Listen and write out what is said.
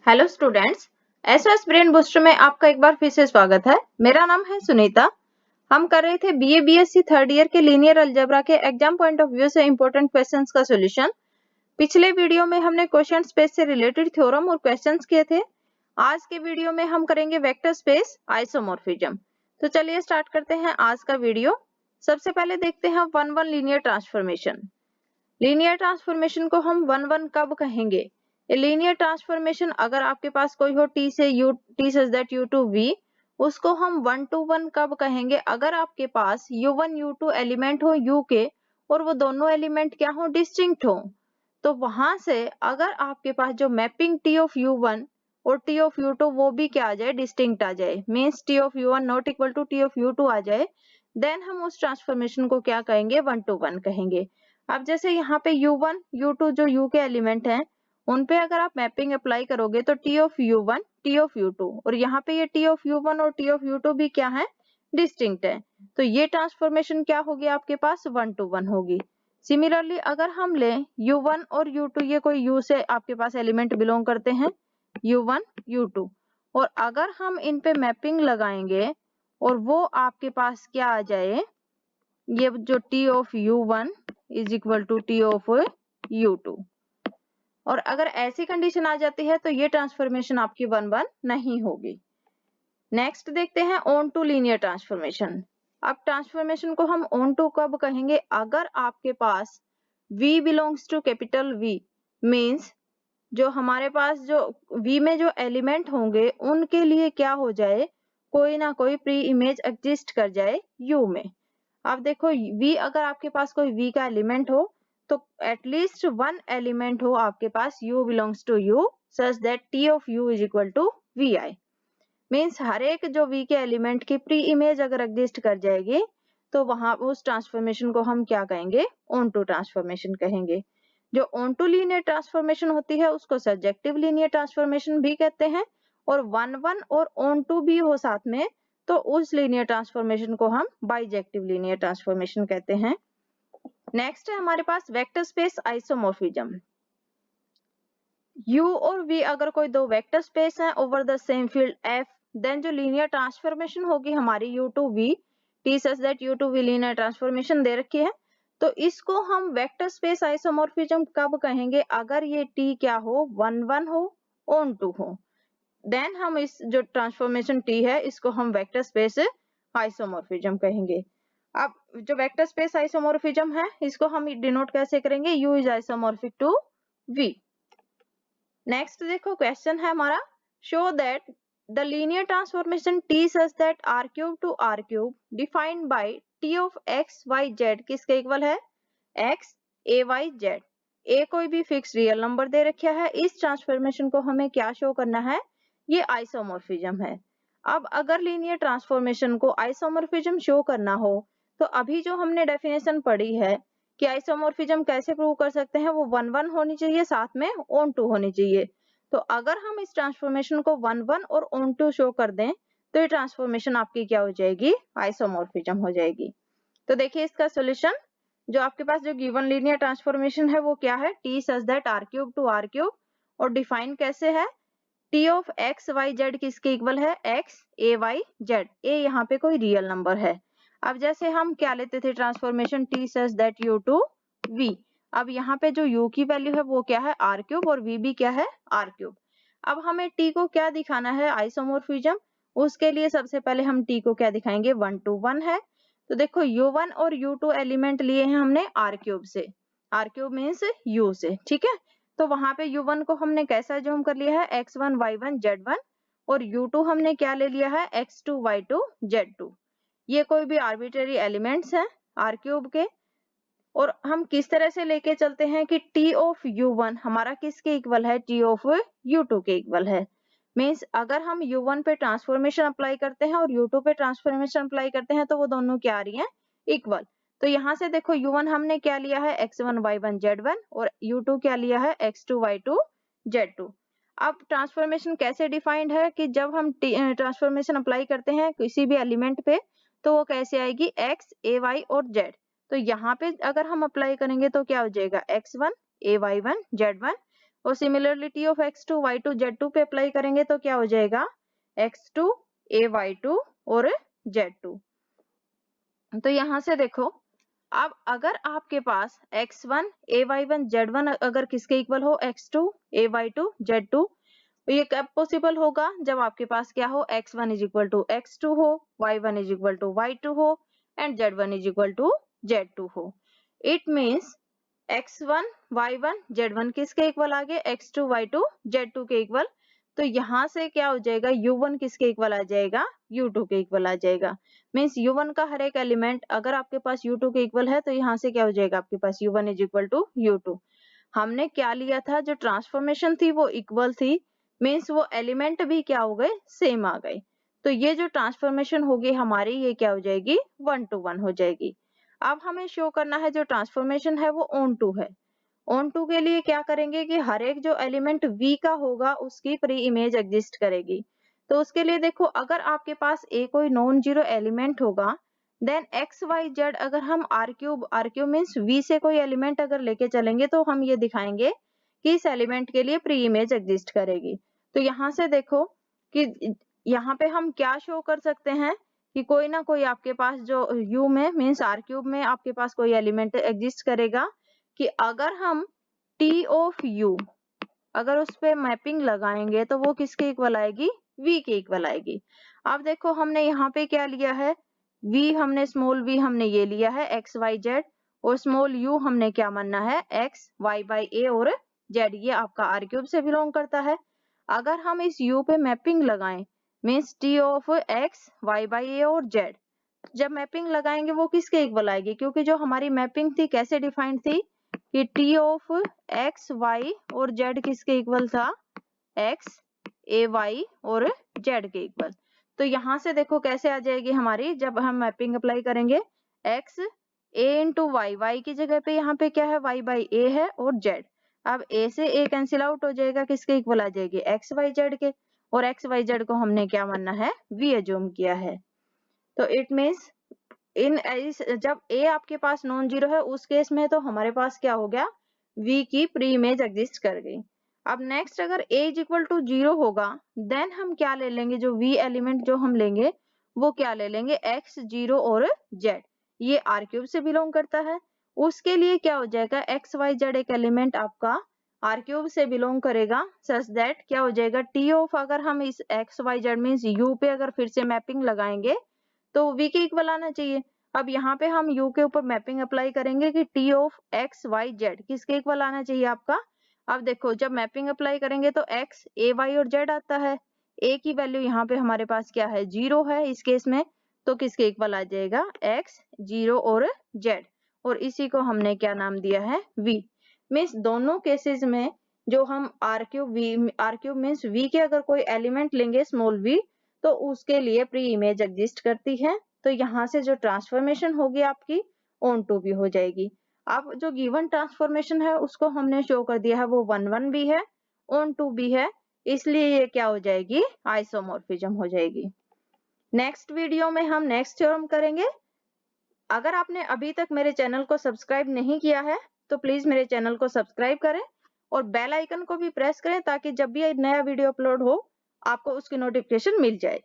Hello students, SOS brain booster में आपका एक बार फिर से स्वागत है। मेरा नाम है सुनीता। हम कर रहे थे बीए बीएससी थर्ड ईयर के लीनियर अलजेब्रा के एग्जाम पॉइंट ऑफ व्यू से इंपॉर्टेंट क्वेश्चंस का सॉल्यूशन। पिछले वीडियो में हमने क्वेश्चन स्पेस से रिलेटेड थ्योरम और क्वेश्चंस किए थे। आज के वीडियो में हम करेंगे वेक्टर स्पेस आइसोमॉर्फिज्म। तो चलिए स्टार्ट करते हैं आज का वीडियो। सबसे पहले देखते हैं one one linear transformation. Linear transformation को हम वन वन कब कहेंगे? लीनियर ट्रांसफॉर्मेशन अगर आपके पास कोई हो टी से U, T such that U to V, उसको हम वन टू वन कब कहेंगे? अगर आपके पास u1 u2 एलिमेंट हो u के और वो दोनों एलिमेंट क्या हो? डिस्टिंक्ट हो। तो वहां से अगर आपके पास जो मैपिंग t ऑफ u1 और t ऑफ u2 वो भी क्या आ जाए? डिस्टिंक्ट आ जाए, means t of u1 not equal to t of u2 आ जाए, देन हम उस ट्रांसफॉर्मेशन को क्या कहेंगे? वन टू वन कहेंगे। अब जैसे यहाँ पे u1 u2 जो u के एलिमेंट हैं उन पे अगर आप मैपिंग अप्लाई करोगे तो t of u1 t of u2, और यहाँ पे ये t ऑफ u1 और t ऑफ u2 भी क्या है? डिस्टिंक्ट है। तो ये ट्रांसफॉर्मेशन क्या होगी आपके पास? वन टू वन होगी। सिमिलरली अगर हम ले u1 और u2, ये कोई u से आपके पास एलिमेंट बिलोंग करते हैं, u1 u2, और अगर हम इन पे मैपिंग लगाएंगे और वो आपके पास क्या आ जाए? ये जो t of u1 is equal to t of u2, और अगर ऐसी कंडीशन आ जाती है तो ये ट्रांसफॉर्मेशन आपकी वन वन नहीं होगी। नेक्स्ट देखते हैं ऑन टू लीनियर ट्रांसफॉर्मेशन। अब ट्रांसफॉर्मेशन को हम ऑन टू कब कहेंगे? अगर आपके पास v belongs to capital V, means जो हमारे पास जो V में जो एलिमेंट होंगे उनके लिए क्या हो जाए? कोई ना कोई प्री इमेज एग्जिस्ट कर जाए U में। अब देखो V, अगर आपके पास कोई V का एलिमेंट हो तो एटलीस्ट वन एलिमेंट हो आपके पास u belongs to u such that t of u is equal to vi, means हर एक जो v के एलिमेंट की प्री इमेज अगर एग्जिस्ट कर जाएगी तो वहां उस ट्रांसफॉर्मेशन को हम क्या कहेंगे? ऑन टू ट्रांसफॉर्मेशन कहेंगे। जो ऑन टू लीनियर ट्रांसफॉर्मेशन होती है उसको सब्जेक्टिव लीनियर ट्रांसफॉर्मेशन भी कहते हैं, और वन वन और ऑन टू भी हो साथ में तो उस लीनियर ट्रांसफॉर्मेशन को हम बाइजेक्टिव लीनियर ट्रांसफॉर्मेशन कहते हैं। नेक्स्ट है हमारे पास वेक्टर स्पेस आइसोमॉर्फिज्म। U और V अगर कोई दो वेक्टर स्पेस हैं over the same field F, then जो लीनियर ट्रांसफॉर्मेशन होगी हमारी U to V, T such that U to V linear transformation दे रखी है, तो इसको हम वेक्टर स्पेस आइसोमॉर्फिज्म कब कहेंगे? अगर ये T क्या हो? वन वन हो, ऑन टू हो, देन हम इस जो ट्रांसफॉर्मेशन T है इसको हम वेक्टर स्पेस आइसोमॉर्फिज्म कहेंगे। अब जो वेक्टर स्पेस आइसोमॉर्फिज्म है इसको हम डिनोट कैसे करेंगे? U is isomorphic to V। Next देखो क्वेश्चन है हमारा, show that the linear transformation T such that r cube to r cube defined by T of x y z किसके equal है? x a y z। a कोई भी fix real number दे रखा है, इस ट्रांसफॉर्मेशन को हमें क्या शो करना है? ये आइसोमॉर्फिज्म है। अब अगर लीनियर ट्रांसफॉर्मेशन को आइसोमॉर्फिज्म शो करना हो तो अभी जो हमने डेफिनेशन पढ़ी है कि आइसोमॉर्फिज्म कैसे प्रूव कर सकते हैं, वो वन वन होनी चाहिए, साथ में ऑन टू होनी चाहिए। तो अगर हम इस ट्रांसफॉर्मेशन को वन वन और ऑन टू शो कर दें तो ये ट्रांसफॉर्मेशन आपकी क्या हो जाएगी? आइसोमॉर्फिज्म हो जाएगी। तो देखिए इसका सोल्यूशन, जो आपके पास जो गिवन लीनियर ट्रांसफॉर्मेशन है वो क्या है? T such that r cube to r cube, और डिफाइन कैसे है? T of x y z किसके इक्वल है? x a y z। a यहाँ पे कोई रियल नंबर है। अब जैसे हम क्या लेते थे transformation T such that u to v, अब यहाँ पे जो u की वैल्यू है वो क्या है? r क्यूब, और v भी क्या है? r cube. अब हमें t को क्या दिखाना है? आइसोमॉर्फिज्म। उसके लिए सबसे पहले हम t को क्या दिखाएंगे? वन टू वन है। तो देखो u1 और u2 एलिमेंट लिए हैं हमने r क्यूब से, r क्यूब मीन्स u से, ठीक है। तो वहां पे u1 को हमने कैसा जूम कर लिया है? x1 y1 z1, और u2 हमने क्या ले लिया है? x2 y2 z2। ये कोई भी आर्बिट्रेरी एलिमेंट्स हैं r क्यूब के, और हम किस तरह से लेके चलते हैं कि t ऑफ u1 हमारा किसके इक्वल है? t ऑफ u2 के इक्वल है। मीन्स अगर हम u1 पे ट्रांसफॉर्मेशन अप्लाई करते हैं और u2 पे ट्रांसफॉर्मेशन अप्लाई करते हैं तो वो दोनों क्या आ रही हैं? इक्वल। तो यहाँ से देखो u1 हमने क्या लिया है? x1 y1 z1, और u2 क्या लिया है? x2 y2 z2। अब ट्रांसफॉर्मेशन कैसे डिफाइंड है कि जब हम ट्रांसफॉर्मेशन अप्लाई करते हैं किसी भी एलिमेंट पे तो वो कैसे आएगी? x a y और z। तो यहाँ पे अगर हम अप्लाई करेंगे तो क्या हो जाएगा? x1 a y1 z1, और similarly T of x2 y2 z2 पे अप्लाई करेंगे तो क्या हो जाएगा x2 a y2 और z2। तो यहाँ से देखो, अब अगर आपके पास x1 a y1 z1 अगर किसके इक्वल हो x2 a y2 z2, तो ये कब पॉसिबल होगा, जब आपके पास क्या हो x1 is equal to x2 हो, y1 is equal to y2 हो and z1 is equal to z2 हो। It means x1 y1 z1 किसके इक्वल आ गए x2 y2 z2 के इक्वल। तो यहाँ से क्या हो जाएगा u1 किसके इक्वल आ जाएगा u2 के इक्वल आ जाएगा। मीन्स u1 का हर एक एलिमेंट अगर आपके पास u2 के इक्वल है तो यहाँ से क्या हो जाएगा आपके पास u1 is equal to u2। हमने क्या लिया था, जो ट्रांसफॉर्मेशन थी वो इक्वल थी, मीन्स वो एलिमेंट भी क्या हो गए सेम आ गए। तो ये जो ट्रांसफॉर्मेशन होगी हमारी ये क्या हो जाएगी 1 to 1 हो जाएगी। अब हमें शो करना है जो ट्रांसफॉर्मेशन है वो ऑन टू है। ऑन टू के लिए क्या करेंगे कि हर एक जो एलिमेंट V का होगा उसकी प्री इमेज एग्जिस्ट करेगी। तो उसके लिए देखो, अगर आपके पास A कोई नॉन जीरो एलिमेंट होगा देन x y z अगर हम r क्यूब मीन्स V से कोई एलिमेंट अगर लेके चलेंगे तो हम ये दिखाएंगे कि इस एलिमेंट के लिए प्री इमेज एग्जिस्ट करेगी। तो यहाँ से देखो कि यहाँ पे हम क्या शो कर सकते हैं कि कोई ना कोई आपके पास जो U में मीन्स r क्यूब में आपके पास कोई एलिमेंट एग्जिस्ट करेगा कि अगर हम T ऑफ U अगर उस पे मैपिंग लगाएंगे तो वो किसके इक्वल आएगी V के इक्वल आएगी। अब देखो हमने यहाँ पे क्या लिया है V, हमने स्मॉल v हमने ये लिया है x y z और स्मॉल u हमने क्या मानना है x y by a और z, ये आपका r क्यूब से बिलोंग करता है। अगर हम इस u पे मैपिंग लगाएं means t of x y by a और z, जब मैपिंग लगाएंगे वो किसके इक्वल आएगी, क्योंकि जो हमारी मैपिंग थी कैसे डिफाइंड थी कि t ऑफ x y और z किसके इक्वल था x a y और z के इक्वल। तो यहाँ से देखो कैसे आ जाएगी हमारी, जब हम मैपिंग अप्लाई करेंगे x a into Y, Y की जगह पे यहाँ पे क्या है y बाई a है और z। अब a से a कैंसिल आउट हो जाएगा, किसके इक्वल आ जाएगी x y z के, और x y z को हमने क्या मानना है v एज्यूम किया है। तो इट मीन्स जब a आपके पास नॉन जीरो है उस केस में तो हमारे पास क्या हो गया v की प्री इमेज एग्जिस्ट कर गई। अब नेक्स्ट अगर a इज इक्वल टू 0 होगा देन हम क्या ले लेंगे, जो v एलिमेंट जो हम लेंगे वो क्या ले लेंगे x 0 और z, ये r क्यूब से बिलोंग करता है। उसके लिए क्या हो जाएगा x y z एक एलिमेंट आपका r क्यूब से बिलोंग करेगा सच दैट क्या हो जाएगा t ऑफ, अगर हम इस x y z means u पे अगर फिर से मैपिंग लगाएंगे तो v के इक्वल आना चाहिए। अब यहाँ पे हम u के ऊपर मैपिंग अप्लाई करेंगे कि t of x y z किसके इक्वल आना चाहिए आपका। अब देखो जब मैपिंग अप्लाई करेंगे तो x a y और z आता है, a की वैल्यू यहाँ पे हमारे पास क्या है 0 है इस केस में, तो किसके इक्वल आ जाएगा x 0 और z, और इसी को हमने क्या नाम दिया है v। मीन्स दोनों केसेस में जो हम r क्यूब मीन्स v के अगर कोई एलिमेंट लेंगे स्मॉल v तो उसके लिए प्री इमेज एग्जिस्ट करती है। तो यहाँ से जो ट्रांसफॉर्मेशन होगी आपकी ऑन टू भी हो जाएगी। अब जो गिवन ट्रांसफॉर्मेशन है उसको हमने शो कर दिया है वो 1 1 भी है ऑन टू भी है, इसलिए ये क्या हो जाएगी आइसोमॉर्फिज्म हो जाएगी। नेक्स्ट वीडियो में हम नेक्स्ट थ्योरम करेंगे। अगर आपने अभी तक मेरे चैनल को सब्सक्राइब नहीं किया है तो प्लीज मेरे चैनल को सब्सक्राइब करें और बेल आइकन को भी प्रेस करें ताकि जब भी नया वीडियो अपलोड हो आपको उसकी नोटिफिकेशन मिल जाए।